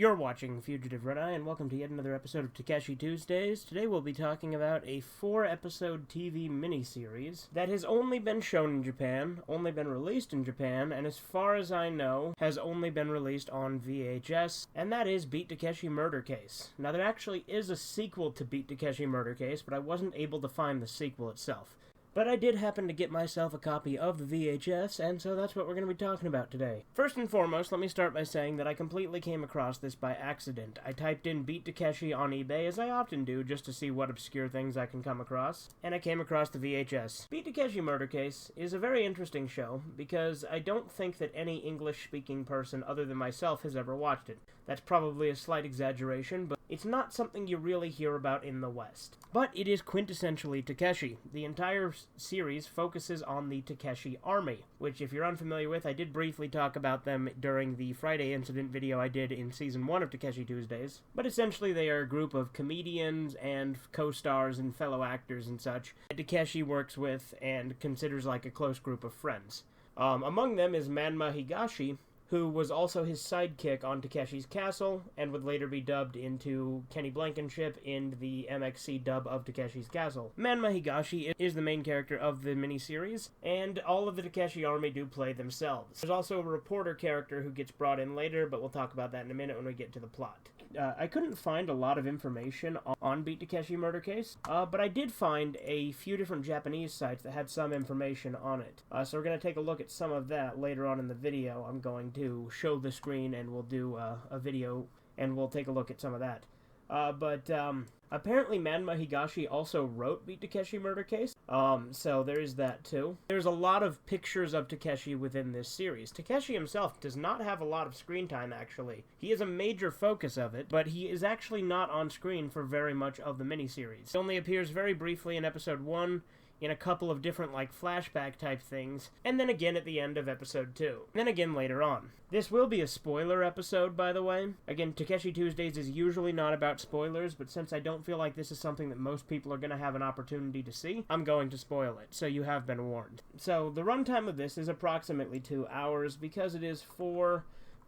You're watching Fugitive Red Eye, and welcome to yet another episode of Takeshi Tuesdays. Today we'll be talking about a 4-episode TV miniseries that has only been shown in Japan, only been released in Japan, and as far as I know, has only been released on VHS, and that is Beat Takeshi Murder Case. Now, there actually is a sequel to Beat Takeshi Murder Case, but I wasn't able to find the sequel itself. But I did happen to get myself a copy of the VHS, and so that's what we're going to be talking about today. First and foremost, let me start by saying that I completely came across this by accident. I typed in Beat Takeshi on eBay, as I often do, just to see what obscure things I can come across, and I came across the VHS. Beat Takeshi Murder Case is a very interesting show, because I don't think that any English-speaking person other than myself has ever watched it. That's probably a slight exaggeration, but it's not something you really hear about in the West. But it is quintessentially Takeshi. The entire series focuses on the Takeshi Army, which, if you're unfamiliar with, I did briefly talk about them during the Friday Incident video I did in Season 1 of Takeshi Tuesdays. But essentially they are a group of comedians and co-stars and fellow actors and such that Takeshi works with and considers like a close group of friends. Among them is Manma Higashi, who was also his sidekick on Takeshi's Castle, and would later be dubbed into Kenny Blankenship in the MXC dub of Takeshi's Castle. Manma Higashi is the main character of the miniseries, and all of the Takeshi army do play themselves. There's also a reporter character who gets brought in later, but we'll talk about that in a minute when we get to the plot. I couldn't find a lot of information on Beat Takeshi Murder Case, but I did find a few different Japanese sites that had some information on it. So we're going to take a look at some of that later on in the video. I'm going to show the screen and we'll do a video and we'll take a look at some of that. Apparently Manma Higashi also wrote Beat Takeshi Murder Case, so there is that too. There's a lot of pictures of Takeshi within this series. Takeshi himself does not have a lot of screen time, actually. He is a major focus of it, but he is actually not on screen for very much of the miniseries. He only appears very briefly in episode 1, in a couple of different, like, flashback type things, and then again at the end of episode 2, and then again later on. This will be a spoiler episode, by the way. Again, Takeshi Tuesdays is usually not about spoilers, but since I don't feel like this is something that most people are going to have an opportunity to see, I'm going to spoil it, so you have been warned. So, the runtime of this is approximately 2 hours, because it is 4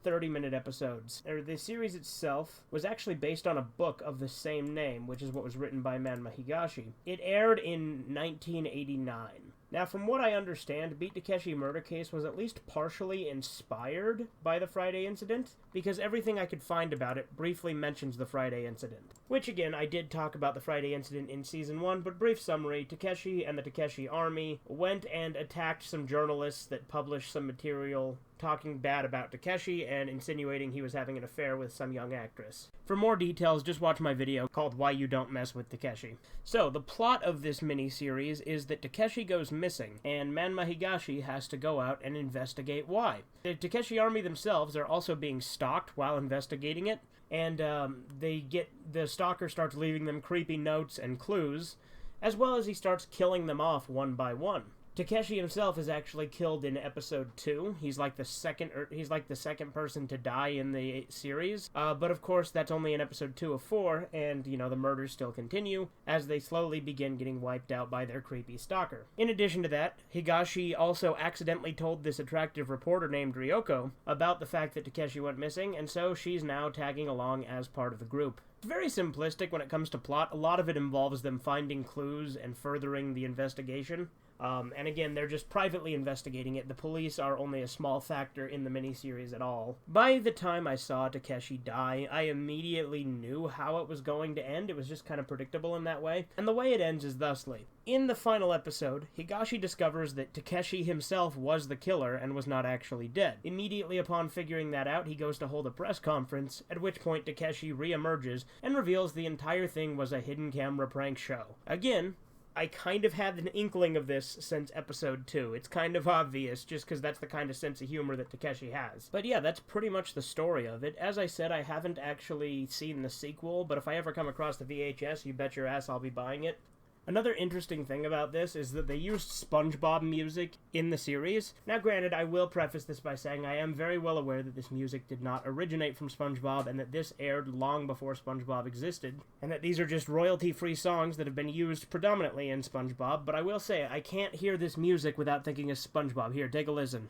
30-minute episodes. The series itself was actually based on a book of the same name, which is what was written by Manma Higashi. It aired in 1989. Now, from what I understand, Beat Takeshi Murder Case was at least partially inspired by the Friday Incident, because everything I could find about it briefly mentions the Friday Incident. Which, again, I did talk about the Friday Incident in Season 1, but brief summary, Takeshi and the Takeshi Army went and attacked some journalists that published some material talking bad about Takeshi and insinuating he was having an affair with some young actress. For more details, just watch my video called Why You Don't Mess with Takeshi. So, the plot of this miniseries is that Takeshi goes missing, and Manma Higashi has to go out and investigate why. The Takeshi Army themselves are also being stalked while investigating it, and the stalker starts leaving them creepy notes and clues, as well as he starts killing them off one by one. Takeshi himself is actually killed in episode 2. He's like the second person to die in the series. But of course, that's only in episode 2 of 4, and, you know, the murders still continue as they slowly begin getting wiped out by their creepy stalker. In addition to that, Higashi also accidentally told this attractive reporter named Ryoko about the fact that Takeshi went missing, and so she's now tagging along as part of the group. It's very simplistic when it comes to plot. A lot of it involves them finding clues and furthering the investigation. And again, they're just privately investigating it. The police are only a small factor in the miniseries at all. By the time I saw Takeshi die, I immediately knew how it was going to end. It was just kind of predictable in that way. And the way it ends is thusly. In the final episode, Higashi discovers that Takeshi himself was the killer and was not actually dead. Immediately upon figuring that out, he goes to hold a press conference, at which point Takeshi re-emerges and reveals the entire thing was a hidden camera prank show. Again, I kind of had an inkling of this since episode 2. It's kind of obvious, just because that's the kind of sense of humor that Takeshi has. But yeah, that's pretty much the story of it. As I said, I haven't actually seen the sequel, but if I ever come across the VHS, you bet your ass I'll be buying it. Another interesting thing about this is that they used SpongeBob music in the series. Now granted, I will preface this by saying I am very well aware that this music did not originate from SpongeBob and that this aired long before SpongeBob existed, and that these are just royalty-free songs that have been used predominantly in SpongeBob, but I will say I can't hear this music without thinking of SpongeBob. Here, take a listen.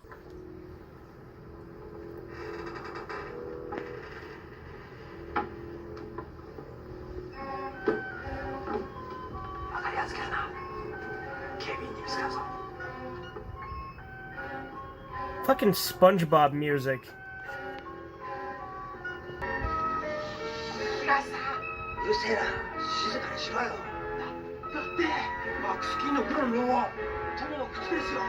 Fucking SpongeBob music. うるせえな、静かにしろよ。だってマックス・キーの黒のロゴは友の口ですよ。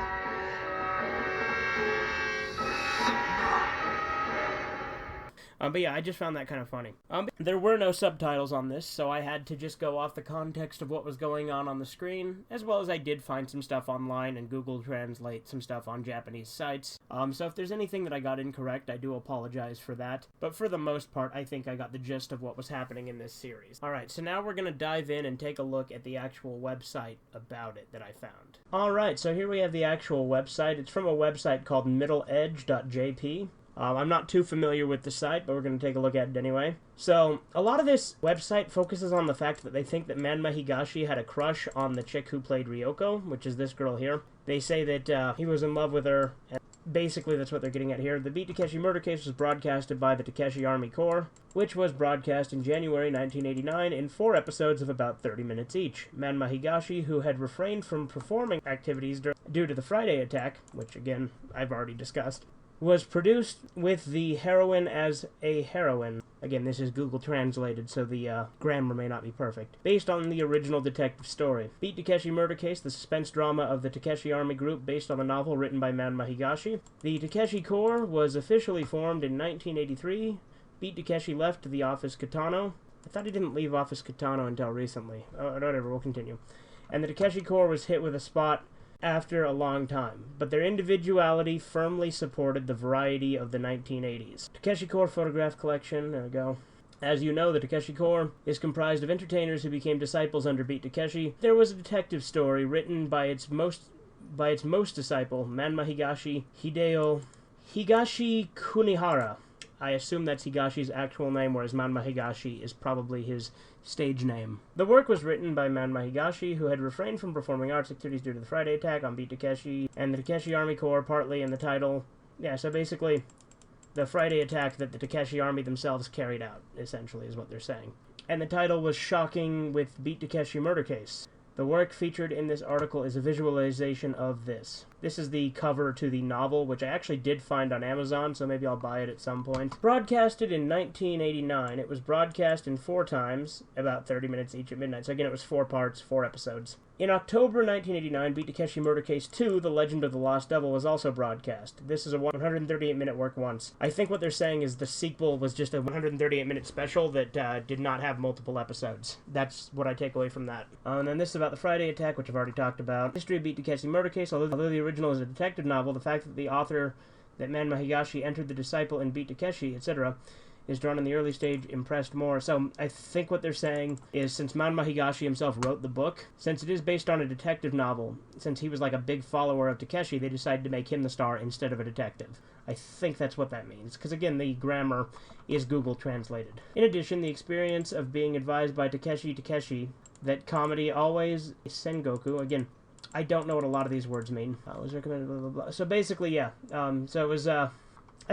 But yeah, I just found that kind of funny. There were no subtitles on this, so I had to just go off the context of what was going on the screen, as well as I did find some stuff online and Google Translate some stuff on Japanese sites. So if there's anything that I got incorrect, I do apologize for that. But for the most part, I think I got the gist of what was happening in this series. Alright, so now we're going to dive in and take a look at the actual website about it that I found. Alright, so here we have the actual website. It's from a website called middleedge.jp. I'm not too familiar with the site, but we're going to take a look at it anyway. So, a lot of this website focuses on the fact that they think that Manma Higashi had a crush on the chick who played Ryoko, which is this girl here. They say that he was in love with her, and basically that's what they're getting at here. The Beat Takeshi murder case was broadcasted by the Takeshi Army Corps, which was broadcast in January 1989 in 4 episodes of about 30 minutes each. Manma Higashi, who had refrained from performing activities due to the Friday attack, which again, I've already discussed, was produced with the heroine as a heroine. Again, this is Google translated, so the grammar may not be perfect. Based on the original detective story. Beat Takeshi Murder Case, the suspense drama of the Takeshi Army Group based on a novel written by Manma Higashi. The Takeshi Corps was officially formed in 1983. Beat Takeshi left the Office Kitano. I thought he didn't leave Office Kitano until recently. Whatever, we'll continue. And the Takeshi Corps was hit with a spot after a long time, but their individuality firmly supported the variety of the 1980s. Takeshi Corps Photograph Collection, there we go. As you know, the Takeshi Corps is comprised of entertainers who became disciples under Beat Takeshi. There was a detective story written by its most disciple, Manma Higashi Hideo Higashi Kunihara. I assume that's Higashi's actual name, whereas Manma Higashi is probably his stage name. The work was written by Manma Higashi, who had refrained from performing arts activities due to the Friday attack on Beat Takeshi and the Takeshi Army Corps, partly in the title. Yeah, so basically, the Friday attack that the Takeshi Army themselves carried out, essentially, is what they're saying. And the title was shocking with Beat Takeshi Murder Case. The work featured in this article is a visualization of this. This is the cover to the novel, which I actually did find on Amazon, so maybe I'll buy it at some point. Broadcasted in 1989. It was broadcast in 4 times, about 30 minutes each at midnight. So again, it was 4 parts, 4 episodes. In October 1989, Beat Takeshi Murder Case 2, The Legend of the Lost Devil, was also broadcast. This is a 138-minute work once. I think what they're saying is the sequel was just a 138-minute special that did not have multiple episodes. That's what I take away from that. And then this is about the Friday attack, which I've already talked about. History of Beat Takeshi Murder Case, although the original is a detective novel, the fact that the author, that Manma Higashi, entered the disciple in Beat Takeshi, etc., is drawn in the early stage impressed more. So I think what they're saying is, since Manma Higashi himself wrote the book, since it is based on a detective novel, since he was like a big follower of Takeshi, they decided to make him the star instead of a detective. I think that's what that means, because again, the grammar is Google translated. In addition, the experience of being advised by Takeshi that comedy always is Sengoku, again, I don't know what a lot of these words mean. I was recommended, blah, blah, blah. So basically, yeah, so it was, I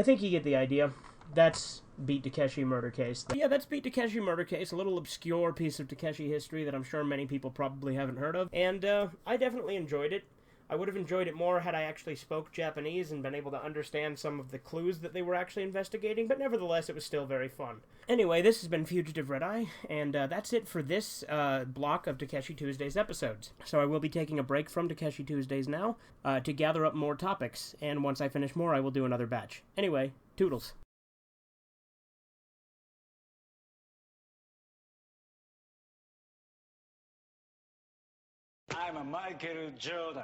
think you get the idea. That's Beat Takeshi Murder Case. Yeah, that's Beat Takeshi Murder Case, a little obscure piece of Takeshi history that I'm sure many people probably haven't heard of, and I definitely enjoyed it. I would have enjoyed it more had I actually spoke Japanese and been able to understand some of the clues that they were actually investigating, but nevertheless, it was still very fun. Anyway, this has been Fugitive Red Eye, and that's it for this block of Takeshi Tuesdays episodes. So I will be taking a break from Takeshi Tuesdays now to gather up more topics, and once I finish more, I will do another batch. Anyway, toodles. I'm a Michael Jordan.